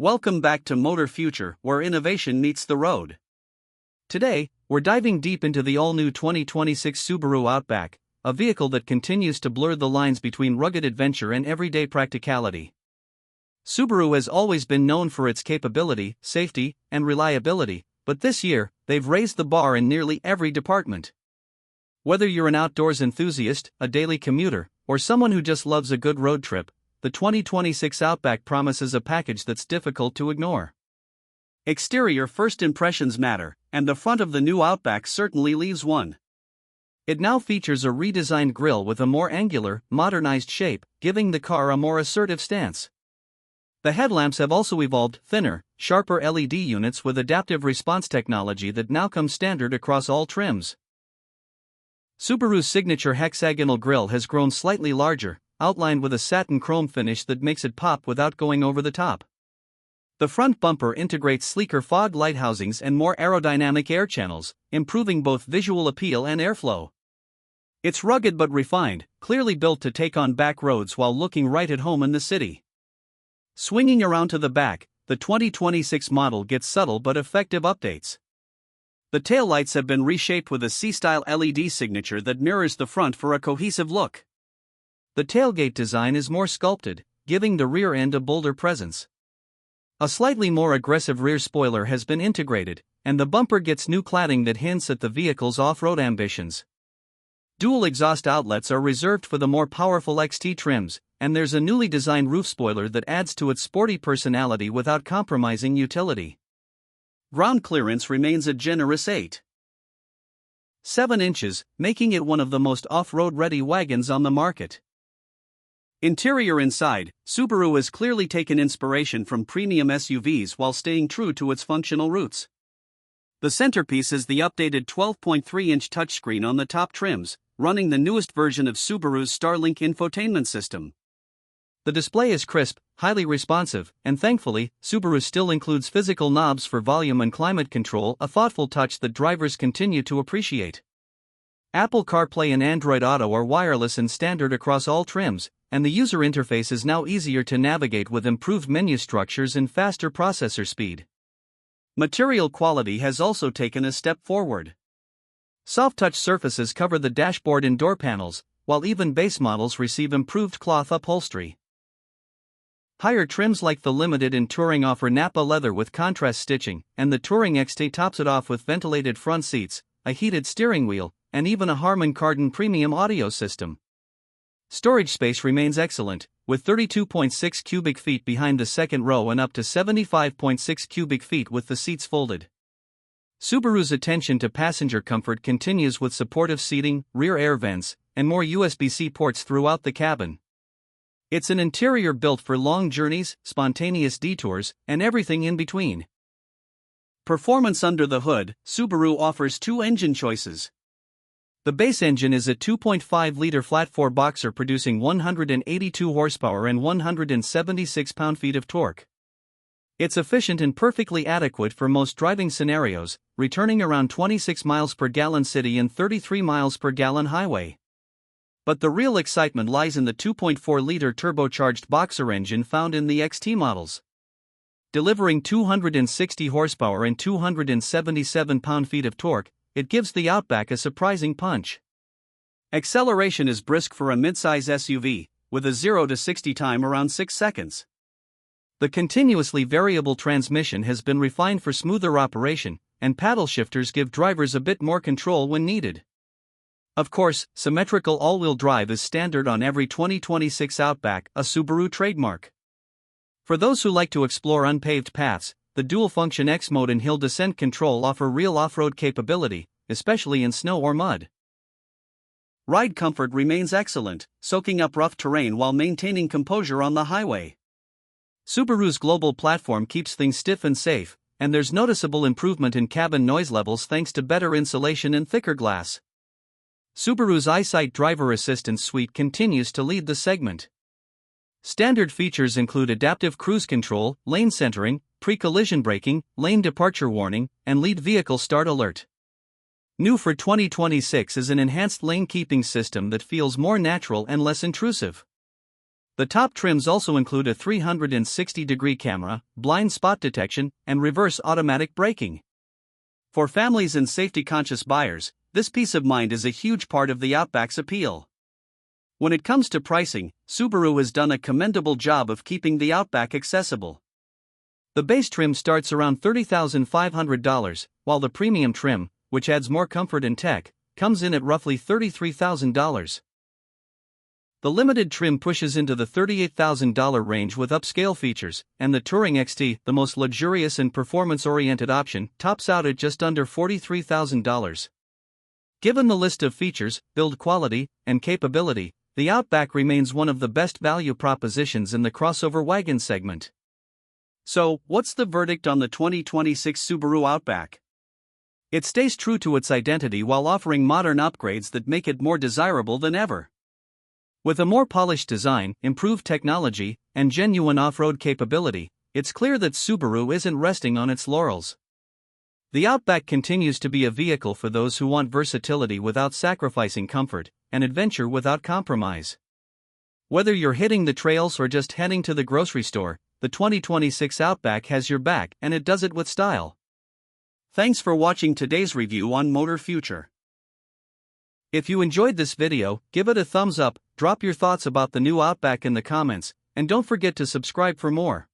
Welcome back to Motor Future, where innovation meets the road. Today, we're diving deep into the all-new 2026 Subaru Outback, a vehicle that continues to blur the lines between rugged adventure and everyday practicality. Subaru has always been known for its capability, safety, and reliability, but this year, they've raised the bar in nearly every department. Whether you're an outdoors enthusiast, a daily commuter, or someone who just loves a good road trip, the 2026 Outback promises a package that's difficult to ignore. Exterior first impressions matter, and the front of the new Outback certainly leaves one. It now features a redesigned grille with a more angular, modernized shape, giving the car a more assertive stance. The headlamps have also evolved: thinner, sharper LED units with adaptive response technology that now comes standard across all trims. Subaru's signature hexagonal grille has grown slightly larger, outlined with a satin chrome finish that makes it pop without going over the top. The front bumper integrates sleeker fog light housings and more aerodynamic air channels, improving both visual appeal and airflow. It's rugged but refined, clearly built to take on back roads while looking right at home in the city. Swinging around to the back, the 2026 model gets subtle but effective updates. The taillights have been reshaped with a C-style LED signature that mirrors the front for a cohesive look. The tailgate design is more sculpted, giving the rear end a bolder presence. A slightly more aggressive rear spoiler has been integrated, and the bumper gets new cladding that hints at the vehicle's off-road ambitions. Dual exhaust outlets are reserved for the more powerful XT trims, and there's a newly designed roof spoiler that adds to its sporty personality without compromising utility. Ground clearance remains a generous 8.7 inches, making it one of the most off-road ready wagons on the market. Interior inside, Subaru has clearly taken inspiration from premium SUVs while staying true to its functional roots. The centerpiece is the updated 12.3-inch touchscreen on the top trims, running the newest version of Subaru's Starlink infotainment system. The display is crisp, highly responsive, and thankfully, Subaru still includes physical knobs for volume and climate control, a thoughtful touch that drivers continue to appreciate. Apple CarPlay and Android Auto are wireless and standard across all trims, and the user interface is now easier to navigate with improved menu structures and faster processor speed. Material quality has also taken a step forward. Soft-touch surfaces cover the dashboard and door panels, while even base models receive improved cloth upholstery. Higher trims like the Limited and Touring offer Nappa leather with contrast stitching, and the Touring XT tops it off with ventilated front seats, a heated steering wheel, and even a Harman Kardon premium audio system. Storage space remains excellent, with 32.6 cubic feet behind the second row and up to 75.6 cubic feet with the seats folded. Subaru's attention to passenger comfort continues with supportive seating, rear air vents, and more USB-C ports throughout the cabin. It's an interior built for long journeys, spontaneous detours, and everything in between. Performance under the hood, Subaru offers two engine choices. The base engine is a 2.5-liter flat-four boxer producing 182 horsepower and 176 pound-feet of torque. It's efficient and perfectly adequate for most driving scenarios, returning around 26 miles per gallon city and 33 miles per gallon highway. But the real excitement lies in the 2.4-liter turbocharged boxer engine found in the XT models. Delivering 260 horsepower and 277 pound-feet of torque, it gives the Outback a surprising punch. Acceleration is brisk for a midsize SUV, with a 0 to 60 time around 6 seconds. The continuously variable transmission has been refined for smoother operation, and paddle shifters give drivers a bit more control when needed. Of course, symmetrical all-wheel drive is standard on every 2026 Outback, a Subaru trademark. For those who like to explore unpaved paths, the dual-function X-Mode and hill descent control offer real off-road capability, especially in snow or mud. Ride comfort remains excellent, soaking up rough terrain while maintaining composure on the highway. Subaru's global platform keeps things stiff and safe, and there's noticeable improvement in cabin noise levels thanks to better insulation and thicker glass. Subaru's EyeSight driver assistance suite continues to lead the segment. Standard features include adaptive cruise control, lane centering, pre-collision braking, lane departure warning, and lead vehicle start alert. New for 2026 is an enhanced lane keeping system that feels more natural and less intrusive. The top trims also include a 360-degree camera, blind spot detection, and reverse automatic braking. For families and safety-conscious buyers, this peace of mind is a huge part of the Outback's appeal. When it comes to pricing, Subaru has done a commendable job of keeping the Outback accessible. The base trim starts around $30,500, while the premium trim, which adds more comfort and tech, comes in at roughly $33,000. The limited trim pushes into the $38,000 range with upscale features, and the Touring XT, the most luxurious and performance-oriented option, tops out at just under $43,000. Given the list of features, build quality, and capability, the Outback remains one of the best value propositions in the crossover wagon segment. So, what's the verdict on the 2026 Subaru Outback? It stays true to its identity while offering modern upgrades that make it more desirable than ever. With a more polished design, improved technology, and genuine off-road capability, it's clear that Subaru isn't resting on its laurels. The Outback continues to be a vehicle for those who want versatility without sacrificing comfort, and adventure without compromise. Whether you're hitting the trails or just heading to the grocery store, the 2026 Outback has your back, and it does it with style. Thanks for watching today's review on Motor Future. If you enjoyed this video, give it a thumbs up, drop your thoughts about the new Outback in the comments, and don't forget to subscribe for more.